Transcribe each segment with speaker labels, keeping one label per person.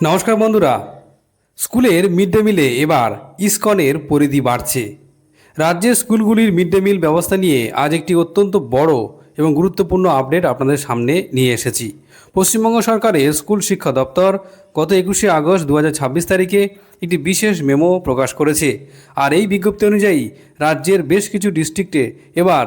Speaker 1: নমস্কার বন্ধুরা, স্কুলের মিড ডে মিলে এবার ইসকনের পরিধি বাড়ছে। রাজ্যের স্কুলগুলির মিড ডে মিল ব্যবস্থা নিয়ে আজ একটি অত্যন্ত বড় এবং গুরুত্বপূর্ণ আপডেট আপনাদের সামনে নিয়ে এসেছি। পশ্চিমবঙ্গ সরকারের স্কুল শিক্ষা দপ্তর গত 21শে আগস্ট 2026 তারিখে একটি বিশেষ মেমো প্রকাশ করেছে। আর এই বিজ্ঞপ্তি অনুযায়ী রাজ্যের বেশ কিছু ডিস্ট্রিক্টে এবার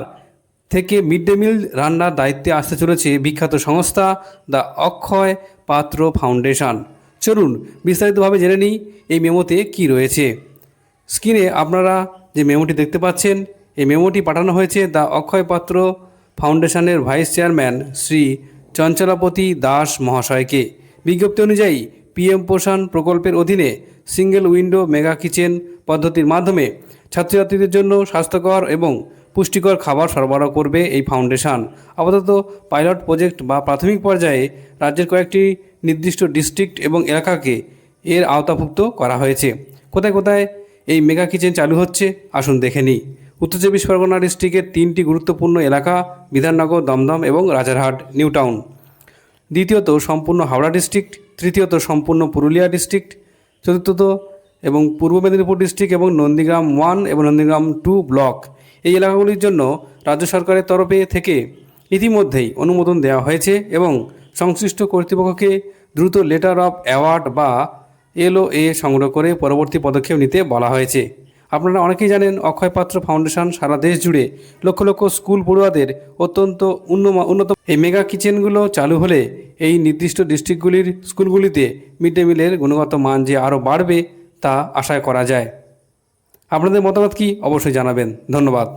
Speaker 1: থেকে মিড ডে মিল রান্নার দায়িত্বে আসতে চলেছে বিখ্যাত সংস্থা দ্য অক্ষয় পাত্র ফাউন্ডেশন। চলুন বিস্তারিতভাবে জেনে নিই এই মেমোতে কি রয়েছে। স্ক্রিনে আপনারা যে মেমোটি দেখতে পাচ্ছেন, এই মেমোটি পাঠানো হয়েছে দ্য অক্ষয় পাত্র ফাউন্ডেশনের ভাইস চেয়ারম্যান শ্রী চঞ্চলাপতি দাস মহাশয়কে। বিজ্ঞপ্তি অনুযায়ী পিএম পোষণ প্রকল্পের অধীনে সিঙ্গেল উইন্ডো মেগা কিচেন পদ্ধতির মাধ্যমে ছাত্রছাত্রীদের জন্য স্বাস্থ্যকর এবং পুষ্টিকর খাবার সরবরাহ করবে এই ফাউন্ডেশন। আপাতত পাইলট প্রজেক্ট বা প্রাথমিক পর্যায়ে রাজ্যের কয়েকটি নির্দিষ্ট ডিস্ট্রিক্ট এবং এলাকাকে এর আওতাভুক্ত করা হয়েছে। কোথায় কোথায় এই মেগা কিচেন চালু হচ্ছে আসুন দেখে নিই। উত্তর চব্বিশ পরগনা ডিস্ট্রিক্টের 3টি গুরুত্বপূর্ণ এলাকা বিধাননগর, দমদম এবং রাজারহাট নিউ টাউন। দ্বিতীয়ত সম্পূর্ণ হাওড়া ডিস্ট্রিক্ট। তৃতীয়ত সম্পূর্ণ পুরুলিয়া ডিস্ট্রিক্ট। চতুর্থত এবং পূর্ব মেদিনীপুর ডিস্ট্রিক্ট এবং নন্দীগ্রাম 1 এবং নন্দীগ্রাম 2 ব্লক। এই এলাকাগুলির জন্য রাজ্য সরকারের তরফে থেকে ইতিমধ্যেই অনুমোদন দেওয়া হয়েছে এবং সংশ্লিষ্ট কর্তৃপক্ষকে দ্রুত লেটার অফ অ্যাওয়ার্ড বা LOA সংগ্রহ করে পরবর্তী পদক্ষেপ নিতে বলা হয়েছে। আপনারা অনেকেই জানেন, অক্ষয় পাত্র ফাউন্ডেশন সারা দেশ জুড়ে লক্ষ লক্ষ স্কুল পড়ুয়াদের অত্যন্ত উন্নত এই মেগা কিচেনগুলো চালু হলে এই নির্দিষ্ট ডিস্ট্রিক্টগুলির স্কুলগুলিতে মিড ডে মিলের গুণগত মান যে আরও বাড়বে তা আশা করা যায়। আপনাদের মতামত কি অবশ্যই জানাবেন। ধন্যবাদ।